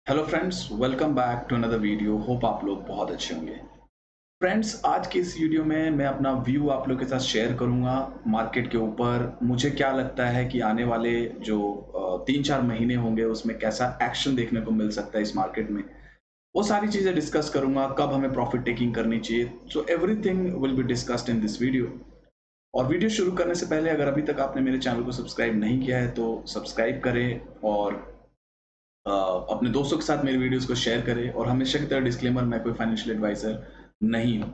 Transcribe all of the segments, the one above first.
Hello friends, welcome back to another video. Hope आप लोग बहुत अच्छे होंगे। फ्रेंड्स, आज की इस वीडियो में मैं अपना व्यू आप लोग के साथ शेयर करूंगा मार्केट के ऊपर। मुझे क्या लगता है कि आने वाले जो 3-4 महीने होंगे उसमें कैसा एक्शन देखने को मिल सकता है इस मार्केट में। वो सारी चीज़ें डिस्कस करूंगा, कब हमें प्रॉफिट टेकिंग करनी चाहिए। So everything will be discussed in this video. और वीडियो शुरू करने से पहले अगर अभी तक आपने मेरे चैनल को सब्सक्राइब नहीं किया है तो सब्सक्राइब करें और अपने दोस्तों के साथ मेरी वीडियोस को शेयर करें। और हमेशा की तरह डिस्क्लेमर, मैं कोई फाइनेंशियल एडवाइजर नहीं हूँ।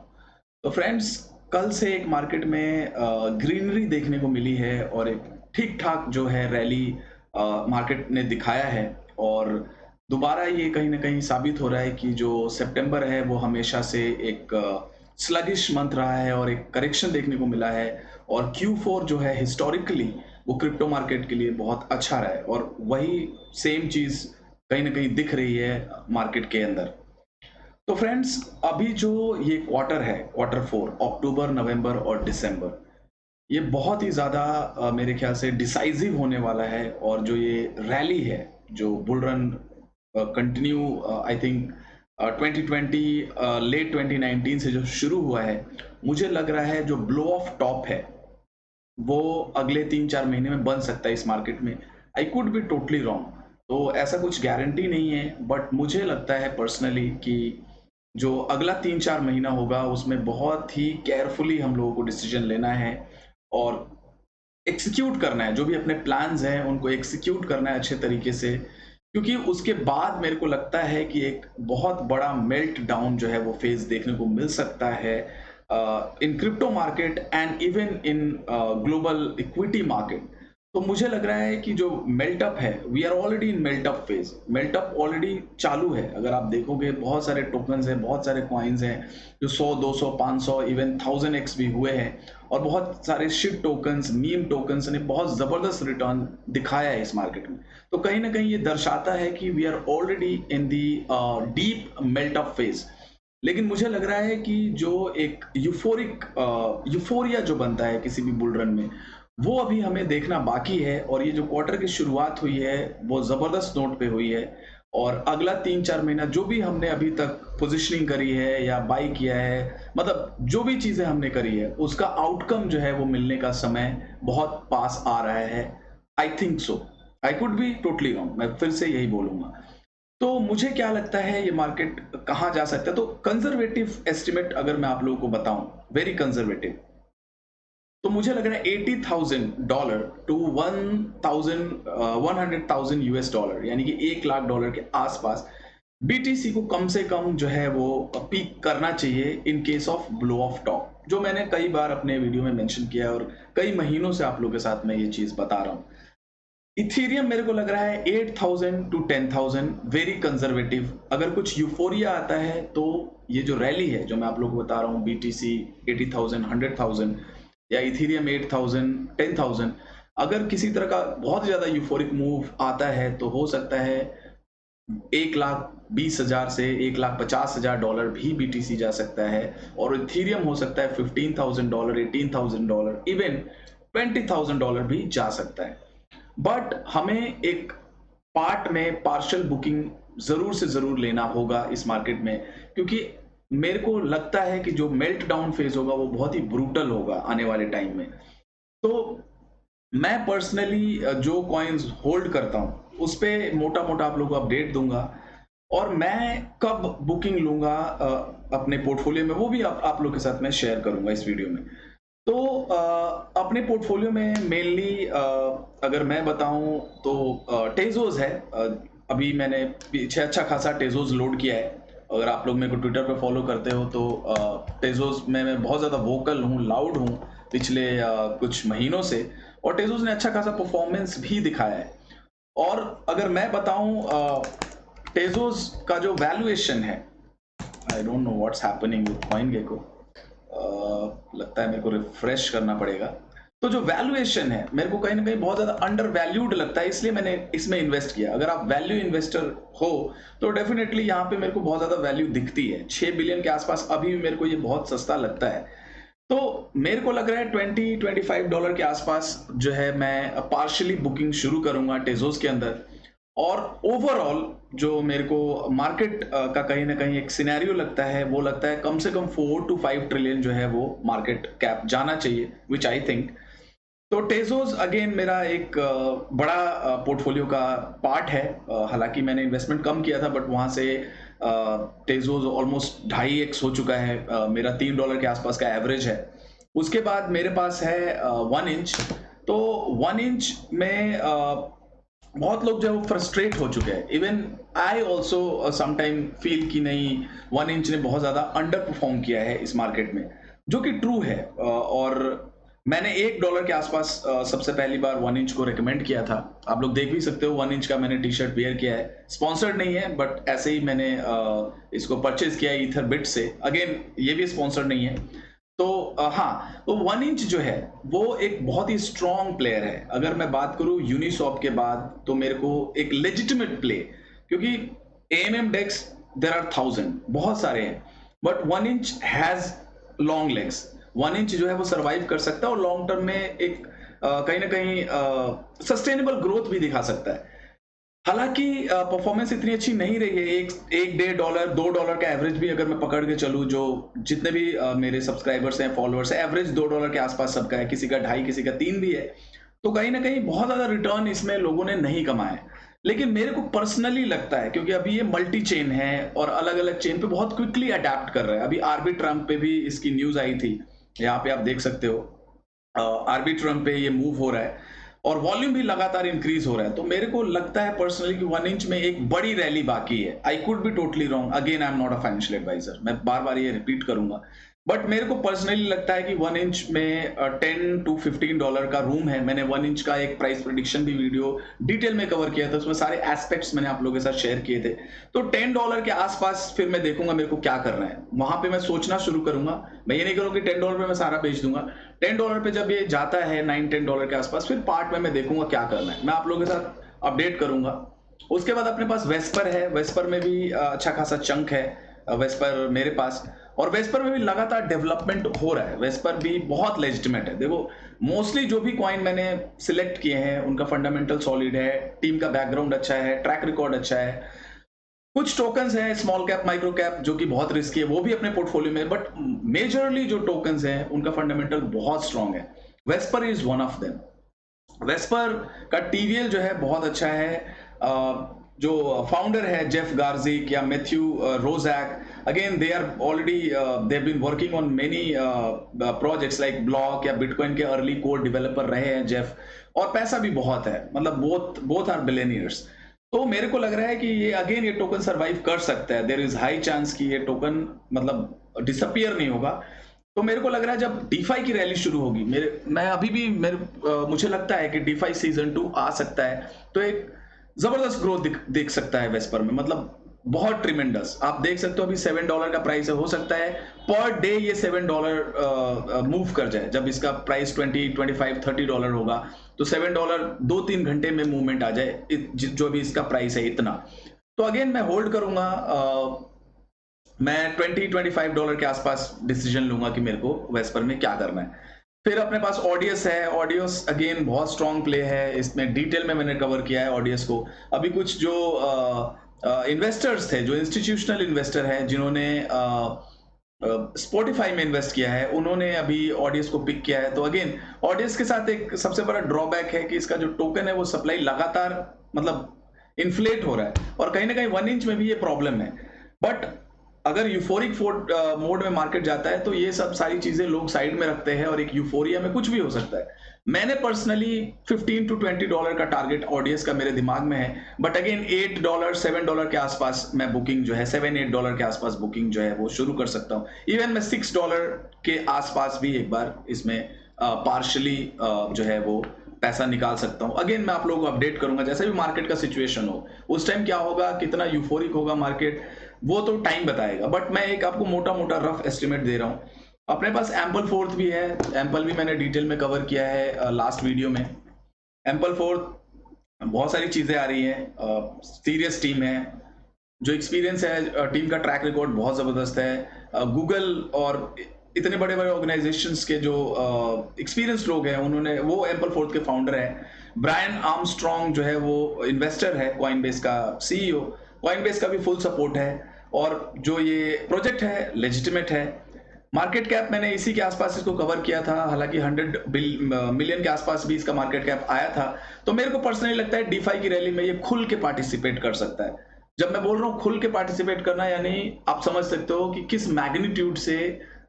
तो फ्रेंड्स, कल से एक मार्केट में ग्रीनरी देखने को मिली है और एक ठीक-ठाक जो है रैली मार्केट ने दिखाया है। और दोबारा ये कहीं न कहीं साबित हो रहा है कि जो सितंबर है वो हमेशा से एक स्लगिश मंथ रहा है और एक करेक्शन देखने को मिला है। और Q4 जो है हिस्टोरिकली वो क्रिप्टो मार्केट के लिए बहुत अच्छा रहा है और वही सेम चीज़ कहीं न कहीं दिख रही है मार्केट के अंदर। तो फ्रेंड्स, अभी जो ये क्वार्टर है, क्वार्टर 4 अक्टूबर, नवंबर और दिसंबर, ये बहुत ही ज़्यादा मेरे ख्याल से डिसाइसिव होने वाला है। और जो ये रैली है, जो bull run continue I think 2020 late 2019 से जो शुरू हुआ है, मुझे लग रहा है जो ब्लो ऑफ टॉप है वो अगले 3-4 महीने में बन सकता है इस मार्केट में। आई कुड बी टोटली रॉन्ग, तो ऐसा कुछ गारंटी नहीं है, बट मुझे लगता है पर्सनली कि जो अगला 3-4 महीना होगा उसमें बहुत ही केयरफुली हम लोगों को डिसीजन लेना है और एग्ज़ीक्यूट करना है। जो भी अपने प्लान्स हैं उनको एग्ज़ीक्यूट करना है अच्छे तरीके से, क्योंकि उसके बाद मेरे को लगता है कि एक बहुत बड़ा मेल्ट डाउन जो है वो फ़ेज़ देखने को मिल सकता है in crypto market and even in global equity market. तो मुझे लग रहा है कि जो मेल्ट अप है, we are already in melt up phase. Melt up already चालू है। अगर आप देखोगे बहुत सारे टोकन्स हैं, बहुत सारे कॉइन्स हैं जो 100, 200, 500 इवन 1000 एक्स भी हुए हैं। और बहुत सारे शिट टोकन्स, मीम टोकन्स ने बहुत ज़बरदस्त रिटर्न दिखाया है इस मार्केट में। तो कहीं न कहीं ये दर्शाता है कि we are already in the deep melt up phase. लेकिन मुझे लग रहा है कि जो एक यूफ़ोरिया जो बनता है किसी भी बुल रन में, वो अभी हमें देखना बाकी है। और ये जो क्वार्टर की शुरुआत हुई है, वो ज़बरदस्त नोट पे हुई है। और अगला 3-4 महीना जो भी हमने अभी तक पोज़ीशनिंग करी है या बाय किया है, मतलब जो भी चीज़ें हमने करी है, उसका आउटकम जो है वो मिलने का समय बहुत पास आ रहा है। I think so. I could be totally wrong, मैं फिर से यही बोलूँगा। तो मुझे क्या लगता है ये मार्केट कहाँ जा सकता है? तो कंज़र्वेटिव एस्टीमेट अगर मैं आप लोगों को बताऊँ, वेरी कंज़र्वेटिव, तो मुझे लग रहा है $80,000 टू 100,000 यूएस डॉलर, यानी कि $1,00,000 के आसपास बीटीसी को कम से कम जो है वो पीक करना चाहिए in case of blow of top, जो मैंने कई बार अपने वीडियो में मेंशन किया है और कई महीनों से आप लोगों के साथ मैं ये चीज़ बता रहा हूँ। इथेरियम मेरे को लग रहा है 8,000 टू 10,000, वेरी कंजर्वेटिव। अगर कुछ यूफोरिया आता है तो ये जो रैली है जो मैं आप लोगों को बता रहा हूँ, बीटीसी 80,000, 100,000 या इथेरियम 8,000, 10,000, अगर किसी तरह का बहुत ज्यादा यूफोरिक मूव आता है तो हो सकता है 1,20,000 से $1,50,000 भी बीटीसी जा सकता है। और इथेरियम हो सकता है $15,000, $18,000, इवन $20,000 भी जा सकता है। बट हमें एक पार्ट में पार्शियल बुकिंग ज़रूर से ज़रूर लेना होगा इस मार्केट में, क्योंकि मेरे को लगता है कि जो मेल्ट डाउन फेज़ होगा वो बहुत ही ब्रूटल होगा आने वाले टाइम में। तो मैं पर्सनली जो कॉइन्स होल्ड करता हूँ, उस पे मोटा-मोटा आप लोगों को अपडेट दूँगा। और मैं कब बुकिंग लूँगा अपने पोर्टफ़ोलियो में, वो भी आप लोग के साथ मैं शेयर करूँगा इस वीडियो में। तो अपने पोर्टफोलियो में मेनली अगर मैं बताऊं तो टेजोस है। अभी मैंने पीछे अच्छा खासा टेजोस लोड किया है। अगर आप लोग मेरे को ट्विटर पे फॉलो करते हो तो टेजोस में मैं बहुत ज़्यादा वोकल हूँ, लाउड हूँ पिछले कुछ महीनों से। और टेजोस ने अच्छा खासा परफॉर्मेंस भी दिखाया है। और अगर मैं बताऊं टेजोस का जो वैल्यूएशन है, I don't know what's happening with CoinGecko, लगता है मेरे को रिफ्रेश करना पड़ेगा। तो जो वैल्यूएशन है मेरे को कहीं न कहीं बहुत ज़्यादा अंडर वैल्यूड लगता है, इसलिए मैंने इसमें इन्वेस्ट किया। अगर आप वैल्यू इन्वेस्टर हो तो डेफिनिटली यहाँ पे मेरे को बहुत ज़्यादा वैल्यू दिखती है। 6 बिलियन के आसपास अभी भी मेरे को ये बहुत सस्ता लगता है। तो मेरे को लग रहा है $20-25 के आसपास जो है मैं पार्शियली बुकिंग शुरू करूँगा टेज़ोस के अंदर। और ओवरऑल जो मेरे को मार्केट का कहीं न कहीं एक सिनेरियो लगता है, वो लगता है कम से कम 4 टू 5 ट्रिलियन जो है वो मार्केट कैप जाना चाहिए, व्हिच आई थिंक। तो टेज़ोस अगेन मेरा एक बड़ा पोर्टफोलियो का पार्ट है। हालाँकि मैंने इन्वेस्टमेंट कम किया था बट वहाँ से टेज़ोस ऑलमोस्ट 2.5x हो चुका है। मेरा $3 के आसपास का एवरेज है। उसके बाद मेरे पास है 1 इंच। तो 1 इंच में बहुत लोग जो है वो फ्रस्ट्रेट हो चुके हैं। Even I also sometime feel कि नहीं, 1 इंच ने बहुत ज़्यादा अंडर परफॉर्म किया है इस मार्केट में, जो कि ट्रू है। और मैंने $1 के आसपास सबसे पहली बार 1 इंच को रिकमेंड किया था। आप लोग देख भी सकते हो 1 इंच का मैंने टी-शर्ट वियर किया है। स्पॉन्सर्ड नहीं है बट ऐसे ही मैंने इसको परचेज किया है ईथरबिट से। अगेन ये भी स्पॉन्सर्ड नहीं है। तो हाँ, तो 1 इंच जो है वो एक बहुत ही स्ट्रॉन्ग प्लेयर है। अगर मैं बात करूँ यूनिसॉप के बाद तो मेरे को एक लेजिटिमेट प्ले, क्योंकि एएमएम डेक्स देयर आर 1000 बहुत सारे हैं, but 1 inch has long legs. 1 inch जो है वो सर्वाइव कर सकता है और लॉन्ग टर्म में एक कहीं ना कहीं सस्टेनेबल ग्रोथ भी दिखा सकता है। हालाँकि परफॉर्मेंस इतनी अच्छी नहीं रही है। एक $1.5 $2 का एवरेज भी अगर मैं पकड़ के चलूँ, जो जितने भी मेरे सब्सक्राइबर्स हैं, फॉलोअर्स हैं, एवरेज $2 के आसपास सबका है, किसी का 2.5 किसी का 3 भी है। तो कहीं न कहीं बहुत ज़्यादा रिटर्न इसमें लोगों ने नहीं कमाया है। लेकिन मेरे को पर्सनली लगता है, क्योंकि अभी ये मल्टी चेन है और अलग-अलग चेन पे बहुत क्विकली अडैप्ट कर रहा है। अभी आर्बिट्रम पे भी इसकी न्यूज़ आई थी। यहाँ पे आप देख सकते हो। आर्बिट्रम पे ये मूव हो रहा है और वॉल्यूम भी लगातार इंक्रीज हो रहा है। तो मेरे को लगता है पर्सनली कि 1 इंच में एक बड़ी रैली बाकी है। I could be totally wrong, again I am not a financial advisor, मैं बार बार ये रिपीट करूंगा। बट मेरे को पर्सनली लगता है कि 1 इंच में 10 टू $15 का रूम है। मैंने 1 इंच का एक प्राइस प्रेडिक्शन भी वीडियो डिटेल में कवर किया था, उसमें सारे एस्पेक्ट्स मैंने आप लोगों के साथ शेयर किए थे। तो $10 के आसपास फिर मैं देखूंगा मेरे को क्या करना है, वहां पे मैं सोचना शुरू करूंगा। मैं ये नहीं करूंगा कि $10 पे मैं सारा बेच दूंगा। $10 पे जब ये जाता है 9-10 डॉलर के आसपास, फिर पार्ट में मैं देखूंगा क्या करना है, मैं आप लोगों के साथ अपडेट करूंगा। उसके बाद अपने पास वेस्पर है। वेस्पर में भी अच्छा खासा चंक है वेस्पर मेरे पास, और वेस्पर में भी लगातार डेवलपमेंट हो रहा है। वेस्पर भी बहुत लेजिटिमेट है। देखो, मोस्टली जो भी कॉइन मैंने सिलेक्ट किए हैं उनका फंडामेंटल सॉलिड है, टीम का बैकग्राउंड अच्छा है, ट्रैक रिकॉर्ड अच्छा है। कुछ टोकन्स हैं स्मॉल कैप माइक्रो कैप जो कि बहुत रिस्की है, वो भी अपने पोर्टफोलियो में, बट मेजरली जो टोकन्स हैं उनका फंडामेंटल बहुत स्ट्रांग है। VSEPR is one of them. VSEPR का टीवीएल जो है बहुत अच्छा है। जो फाउंडर है जेफ गार्जिक या Matthew Roszak, again they are already they have been working on many projects like block या बिटकॉइन के अर्ली कोड डेवलपर रहे हैं जेफ, और पैसा भी बहुत है, मतलब बोथ बोथ आर बिलियनियर्स। तो मेरे को लग रहा है कि ये अगेन ये टोकन सरवाइव कर सकता है। देयर इज हाई चांस कि ये टोकन मतलब डिसअपियर नहीं होगा। तो मेरे को लग रहा है जब डीफाई की रैली शुरू होगी, मैं अभी भी मुझे लगता है कि डीफाई सीजन 2 आ सकता है, तो एक जबरदस्त ग्रोथ देख सकता है वेस्पर में, मतलब बहुत ट्रिमेंडस। आप देख सकते हो अभी $7 का प्राइस है, हो सकता है पर डे ये $7 मूव कर जाए। जब इसका प्राइस 20 25 $30 होगा तो $7 2-3 घंटे में मूवमेंट आ जाए, जो भी इसका प्राइस है इतना। तो अगेन मैं होल्ड करूंगा। मैं $20-25 के आसपास डिसीजन लूंगा कि मेरे को वेस्पर में क्या करना है। फिर अपने पास ऑडियस है। ऑडियस अगेन बहुत स्ट्रॉन्ग प्ले है, इसमें डिटेल में मैंने कवर किया है ऑडियस को। अभी कुछ जो इन्वेस्टर्स थे, जो इंस्टीट्यूशनल इन्वेस्टर हैं जिन्होंने स्पॉटिफाई में इन्वेस्ट किया है, उन्होंने अभी ऑडियस को पिक किया है। तो अगेन ऑडियस के साथ एक सबसे बड़ा ड्रॉबैक है कि इसका जो टोकन है वो सप्लाई लगातार मतलब इन्फ्लेट हो रहा है, और कहीं ना कहीं 1 इंच में भी ये प्रॉब्लम है। बट अगर यूफोरिक मोड में मार्केट जाता है तो ये सब सारी चीजें लोग साइड में रखते हैं और एक यूफोरिया में कुछ भी हो सकता है। मैंने पर्सनली $15 to $20 का टारगेट ऑडियंस का मेरे दिमाग में है, बट अगेन $8 $7 के आसपास मैं बुकिंग जो है $7-8 के आसपास बुकिंग जो है वो शुरू कर सकता हूँ। इवन मैं $6 के आसपास भी एक बार इसमें पार्शली जो है वो पैसा निकाल सकता हूँ। अगेन मैं आप लोगों को अपडेट करूंगा जैसे भी मार्केट का सिचुएशन हो, उस टाइम क्या होगा, कितना यूफोरिक होगा मार्केट, वो तो टाइम बताएगा। बट मैं एक आपको मोटा मोटा रफ एस्टिमेट दे रहा हूँ। अपने पास एम्पल फोर्थ भी है। एम्पल भी मैंने डिटेल में कवर किया है लास्ट वीडियो में। एम्पल फोर्थ बहुत सारी चीजें आ रही हैं, सीरियस टीम है, जो एक्सपीरियंस है टीम का ट्रैक रिकॉर्ड बहुत जबरदस्त है। गूगल और इतने बड़े बड़े ऑर्गेनाइजेशंस के जो एक्सपीरियंस लोग हैं, उन्होंने वो एम्पल फोर्थ के फाउंडर हैं। ब्रायन आर्मस्ट्रॉन्ग जो है वो इन्वेस्टर है, कॉइनबेस का सीईओ। कॉइनबेस का भी फुल सपोर्ट है और जो ये प्रोजेक्ट है लेजिटिमेट है। मार्केट कैप मैंने इसी के आसपास इसको कवर किया था, हालांकि 100 मिलियन के आसपास भी इसका मार्केट कैप आया था। तो मेरे को पर्सनली लगता है डीफाई की रैली में ये खुल के पार्टिसिपेट कर सकता है। जब मैं बोल रहा हूँ खुल के पार्टिसिपेट करना, यानी आप समझ सकते हो कि किस मैग्नीट्यूड से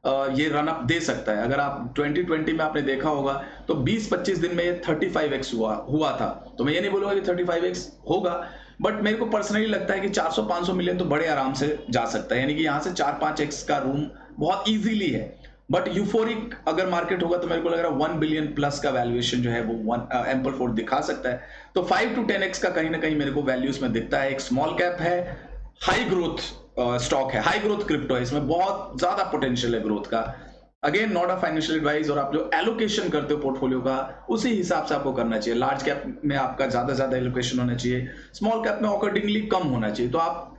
ये रन अप दे सकता है। अगर आप 2020 में आपने देखा होगा तो 20-25 दिन में ये 35x हुआ था। तो मैं ये नहीं बोलूंगा कि 35x होगा, बट मेरे को पर्सनली लगता है कि 400-500 मिलियन तो बड़े आराम से जा सकता है, यानी कि यहाँ से 4-5x का रूम बहुत इजीली है। बट यूफोरिक अगर मार्केट होगा तो मेरे को लग रहा है 1 बिलियन प्लस का वैल्यूएशन जो है वो एम्पल फोर्ड दिखा सकता है। तो 5 to 10x का कहीं ना कहीं मेरे को वैल्यूज में दिखता है। एक स्मॉल कैप है, हाई ग्रोथ स्टॉक है, हाई ग्रोथ क्रिप्टो है, इसमें बहुत ज्यादा पोटेंशियल है ग्रोथ का। Again not a financial advice, और आप जो एलोकेशन करते हो पोर्टफोलियो का उसी हिसाब से आपको करना चाहिए। लार्ज कैप में आपका ज्यादा एलोकेशन होना चाहिए, स्मॉल कैप में अकॉर्डिंगली कम होना चाहिए। तो आप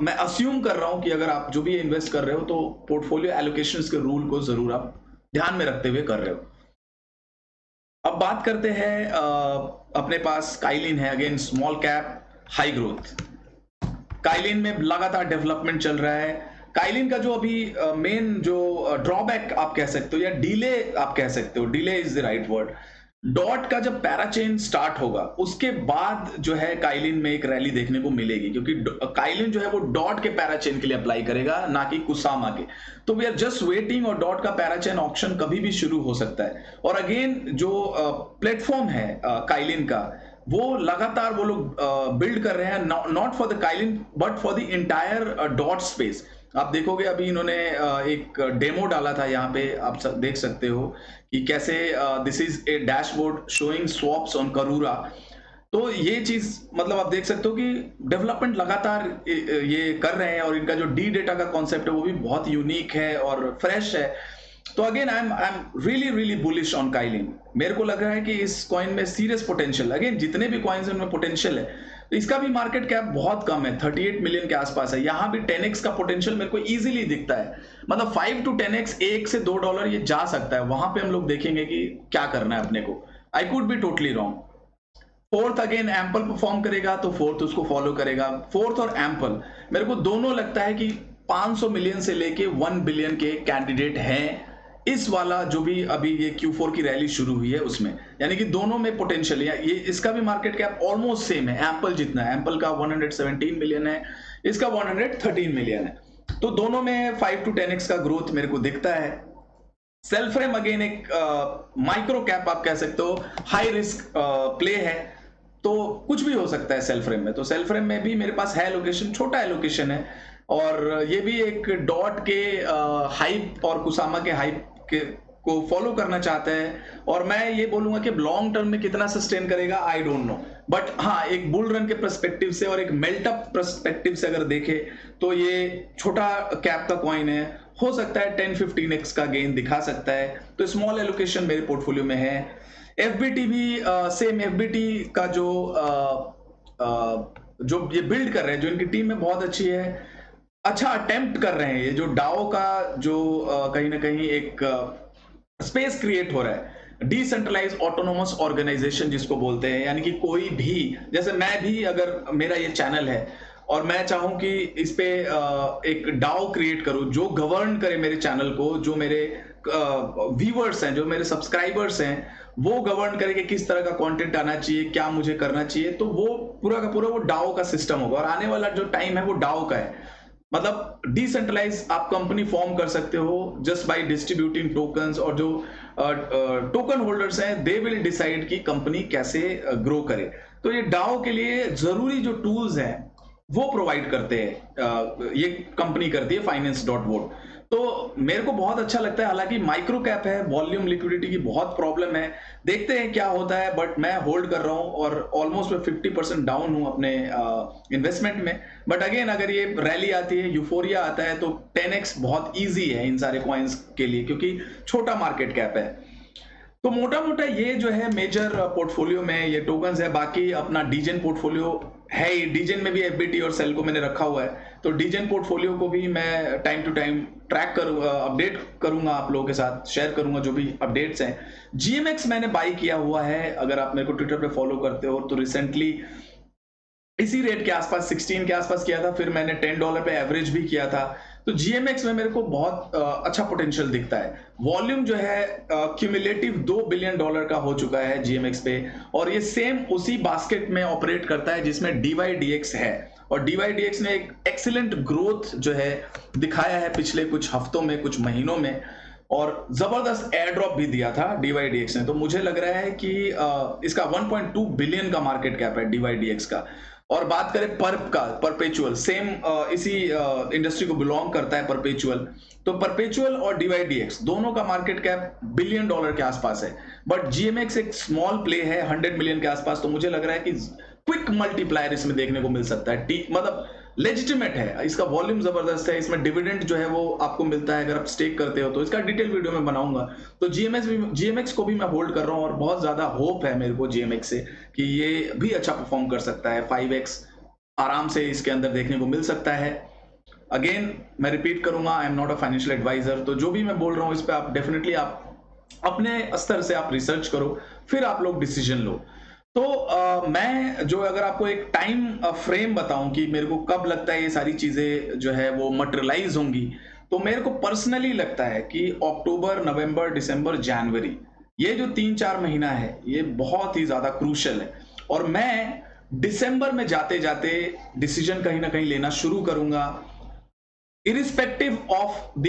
मैं अज्यूम कर रहा हूं कि अगर आप जो भी इन्वेस्ट कर रहे हो तो पोर्टफोलियो एलोकेशंस के रूल को जरूर आप ध्यान में रखते हुए कर रहे हो। अब बात करते हैं अपने पास काइलिन है, again small cap high growth. Kaelin में लगातार डेवलपमेंट चल रहा है। काइलिन का जो अभी मेन जो ड्रॉबैक आप कह सकते हो या डिले आप कह सकते हो, delay is the right word. Dot का जब पैराचेन स्टार्ट होगा उसके बाद जो है काइलिन में एक रैली देखने को मिलेगी, क्योंकि काइलिन जो है वो डॉट के पैराचेन के लिए अप्लाई करेगा, ना कि कुसामा के। तो वी आर जस्ट वेटिंग, और डॉट का पैराचेन ऑप्शन कभी भी शुरू हो सकता है। और अगेन जो प्लेटफॉर्म है काइलिन का, वो लगातार वो लोग बिल्ड कर रहे हैं, not for the Kaelin but for the entire dot space. आप देखोगे अभी इन्होंने एक डेमो डाला था, यहाँ पे आप देख सकते हो कि कैसे this is a dashboard showing swaps on करूरा। तो ये चीज मतलब आप देख सकते हो कि डेवलपमेंट लगातार ये कर रहे हैं, और इनका जो डी डेटा का कॉन्सेप्ट है वो भी बहुत यूनिक है और फ्रेश है। तो again I am really bullish on Kaelin. मेरे को लग रहा है कि इस कॉइन में सीरियस पोटेंशियल, अगेन जितने भी कॉइन्स हैं उनमें पोटेंशियल है। तो इसका भी मार्केट कैप बहुत कम है, 38 मिलियन के आसपास है। यहाँ भी 10x का पोटेंशियल मेरे को इजीली दिखता है, मतलब 5 to 10x, $1 से $2 ये जा सकता है। वहां पे हम लोग देखेंगे कि क्या करना है अपने को। आई could be totally wrong. Fourth again ample perform करेगा तो फोर्थ उसको फॉलो करेगा। फोर्थ और एम्पल मेरे को दोनों लगता है कि 500 मिलियन से लेके 1 बिलियन के कैंडिडेट हैं इस वाला जो भी अभी ये Q4 की रैली शुरू हुई है उसमें, यानी कि दोनों में पोटेंशियल है। ये इसका भी मार्केट कैप ऑलमोस्ट सेम है, एम्पल जितना है। एम्पल का 117 मिलियन है, इसका 113 मिलियन है। तो दोनों में 5 to 10x का ग्रोथ मेरे को दिखता है। सेल फ्रेम अगेन एक माइक्रो कैप आप कह सकते हो, हाई रिस्क प्ले है, तो कुछ भी हो सकता है सेल फ्रेम में। तो सेल फ्रेम में भी मेरे पास है एलोकेशन, छोटा एलोकेशन है, और ये भी एक डॉट के हाइप और कुसामा के हाइप को फॉलो करना चाहता है। और मैं ये बोलूंगा कि लॉन्ग टर्म में कितना सस्टेन करेगा आई डोंट नो, बट हाँ एक बुल रन के पर्सपेक्टिव से और एक मेल्ट अप पर्सपेक्टिव से अगर देखे तो ये छोटा कैप का कॉइन है, हो सकता है 10-15x का गेन दिखा सकता है। तो स्मॉल एलोकेशन मेरे पोर्टफोलियो में है। एफबीटी भी सेम, एफबीटी का जो ये बिल्ड कर रहे हैं, जो इनकी टीम में बहुत अच्छी है, अच्छा अटेम्प्ट कर रहे हैं। ये जो डाओ का जो कहीं ना कहीं एक स्पेस क्रिएट हो रहा है, डिसेंट्रलाइज ऑटोनोमस ऑर्गेनाइजेशन जिसको बोलते हैं, यानी कि कोई भी, जैसे मैं भी अगर मेरा ये चैनल है और मैं चाहूं कि इस पे एक डाओ क्रिएट करूं जो गवर्न करे मेरे चैनल को, जो मेरे व्यूअर्स हैं, जो मेरे सब्सक्राइबर्स हैं, वो गवर्न करे कि किस तरह का कंटेंट आना चाहिए, क्या मुझे करना चाहिए, तो वो पूरा का पूरा वो डाओ का सिस्टम होगा। और आने वाला जो टाइम है वो डाओ का है, मतलब डिसेंट्रलाइज आप कंपनी फॉर्म कर सकते हो जस्ट बाय डिस्ट्रीब्यूटिंग टोकन्स, और जो टोकन होल्डर्स हैं दे विल डिसाइड कि कंपनी कैसे ग्रो करे। तो ये डाओ के लिए जरूरी जो टूल्स हैं वो प्रोवाइड करते हैं, ये कंपनी करती है फाइनेंस.वोट। तो मेरे को बहुत अच्छा लगता है। हालांकि माइक्रो कैप है, वॉल्यूम लिक्विडिटी की बहुत प्रॉब्लम है, देखते हैं क्या होता है, बट मैं होल्ड कर रहा हूं और ऑलमोस्ट मैं 50% डाउन हूं अपने इन्वेस्टमेंट में। बट अगेन अगर ये रैली आती है, यूफोरिया आता है, तो 10x बहुत ईजी है इन सारे कॉइन्स के लिए, क्योंकि छोटा मार्केट कैप है। तो मोटा मोटा ये जो है मेजर पोर्टफोलियो में ये टोकन्स है। बाकी अपना डीजेन पोर्टफोलियो है ही, डीजेन में भी एफबीटी और सेल को मैंने रखा हुआ है, तो डीजेन पोर्टफोलियो को भी मैं टाइम टू टाइम ट्रैक करूँगा, अपडेट करूँगा, आप लोगों के साथ शेयर करूँगा जो भी अपडेट्स हैं। जीएमएक्स मैंने बाई किया हुआ है, अगर आप मेरे को ट्विटर पे फॉलो करते हो तो रिसेंटली इसी रेट के आसपास 16 के आसपास किया था, फिर मैंने $10 पे एवरेज भी किया था। तो जीएमएक्स में मेरे को बहुत अच्छा पोटेंशियल दिखता है। वॉल्यूम जो है क्यूमुलेटिव $2 बिलियन का हो चुका है जीएमएक्स पे, और ये सेम उसी बास्केट में ऑपरेट करता है जिसमें डीवाईडीएक्स है, और डीवाईडीएक्स ने एक एक्सीलेंट ग्रोथ जो है दिखाया है पिछले कुछ हफ्तों में, कुछ महीनों में, और जबरदस्त एयर ड्रॉप भी दिया था डीवाईडीएक्स ने। तो मुझे लग रहा है कि इसका 1.2 बिलियन का मार्केट कैप है डीवाईडीएक्स का। और बात करें पर्प का, परपेचुअल सेम इसी इंडस्ट्री को बिलोंग करता है परपेचुअल, तो परपेचुअल और डीवाईडीएक्स दोनों का मार्केट कैप $1 बिलियन के आसपास है, बट जीएमएक्स एक स्मॉल प्ले है 100 मिलियन के आसपास। तो मुझे लग रहा है कि क्विक मल्टीप्लायर इसमें देखने को मिल सकता है, मतलब लेजिटिमेट है, इसका वॉल्यूम जबरदस्त है, इसमें डिविडेंड जो है वो आपको मिलता है अगर आप स्टेक करते हो, तो इसका डिटेल वीडियो में बनाऊंगा। तो जीएमएक्स को भी मैं होल्ड कर रहा हूं, और बहुत ज्यादा होप है मेरे को जीएमएक्स से कि ये भी अच्छा परफॉर्म कर सकता है। 5x आराम से इसके अंदर देखने को मिल सकता है। अगेन मैं रिपीट करूंगा, I am not a financial advisor, तो जो भी मैं बोल रहा हूं इस पे आप डेफिनेटली आप अपने स्तर से आप रिसर्च करो, फिर आप लोग डिसीजन लो। तो मैं जो अगर आपको एक टाइम फ्रेम बताऊं कि मेरे को कब लगता है ये सारी चीजें जो है वो मटेरियलाइज होंगी, तो मेरे को पर्सनली लगता है कि अक्टूबर, नवंबर, दिसंबर, जनवरी, ये जो 3-4 महीना है ये बहुत ही ज्यादा क्रूशियल है, और मैं दिसंबर में जाते जाते डिसीजन कहीं ना कहीं लेना शुरू करूंगा, irrespective of the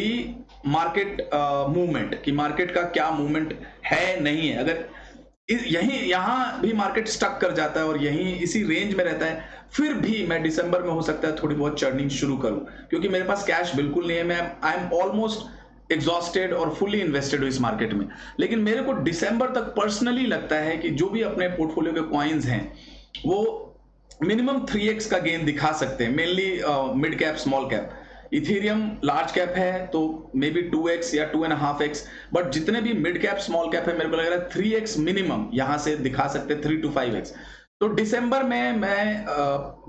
market movement, कि मार्केट का क्या मूवमेंट है नहीं है। अगर यहीं यहां भी मार्केट स्टक कर जाता है और यहीं इसी रेंज में रहता है, फिर भी मैं दिसंबर में हो सकता है थोड़ी बहुत चर्निंग शुरू करूं, क्योंकि मेरे पास कैश बिल्कुल नहीं है, मैं आई एम ऑलमोस्ट एग्जॉस्टेड और फुली इन्वेस्टेड हूं इस मार्केट में। लेकिन मेरे को दिसंबर तक पर्सनली लगता है कि जो भी अपने पोर्टफोलियो के कॉइन्स हैं वो मिनिमम 3x का गेन दिखा सकते हैं, mainly mid cap, small cap. Ethereum large cap है तो मे बी 2x या 2.5x, बट जितने भी मिड कैप, स्मॉल कैप है, मेरे को लग रहा है 3x मिनिमम यहां से दिखा सकते हैं, 3 to 5x। तो दिसंबर में मैं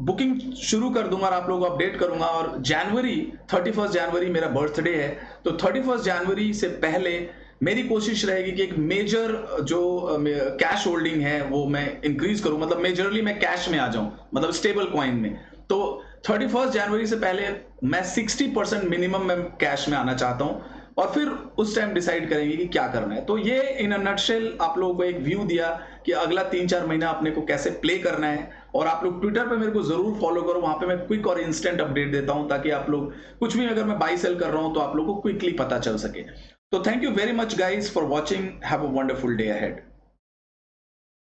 बुकिंग शुरू कर दूंगा और आप लोगों को अपडेट करूंगा। और जनवरी, 31 जनवरी मेरा बर्थडे है, तो 31 जनवरी से पहले मेरी कोशिश रहेगी कि एक मेजर जो कैश होल्डिंग है वो मैं इंक्रीज करूं, मतलब मेजरली मैं कैश में आ जाऊं, मतलब स्टेबल कॉइन में। तो 31 जनवरी से पहले मैं 60% मिनिमम मैं कैश में आना चाहता हूं, और फिर उस टाइम डिसाइड करेंगे कि क्या करना है। तो ये इन अ नटशेल आप लोगों को एक व्यू दिया कि अगला 3-4 महीना अपने को कैसे प्ले करना है। और आप लोग ट्विटर पे मेरे को जरूर फॉलो करो, वहां पे मैं क्विक और इंस्टेंट अपडेट देता हूं, ताकि आप लोग कुछ भी अगर मैं बाई सेल कर रहा हूं तो आप लोग को क्विकली पता चल सके। तो thank you very much guys for watching, have a wonderful day ahead.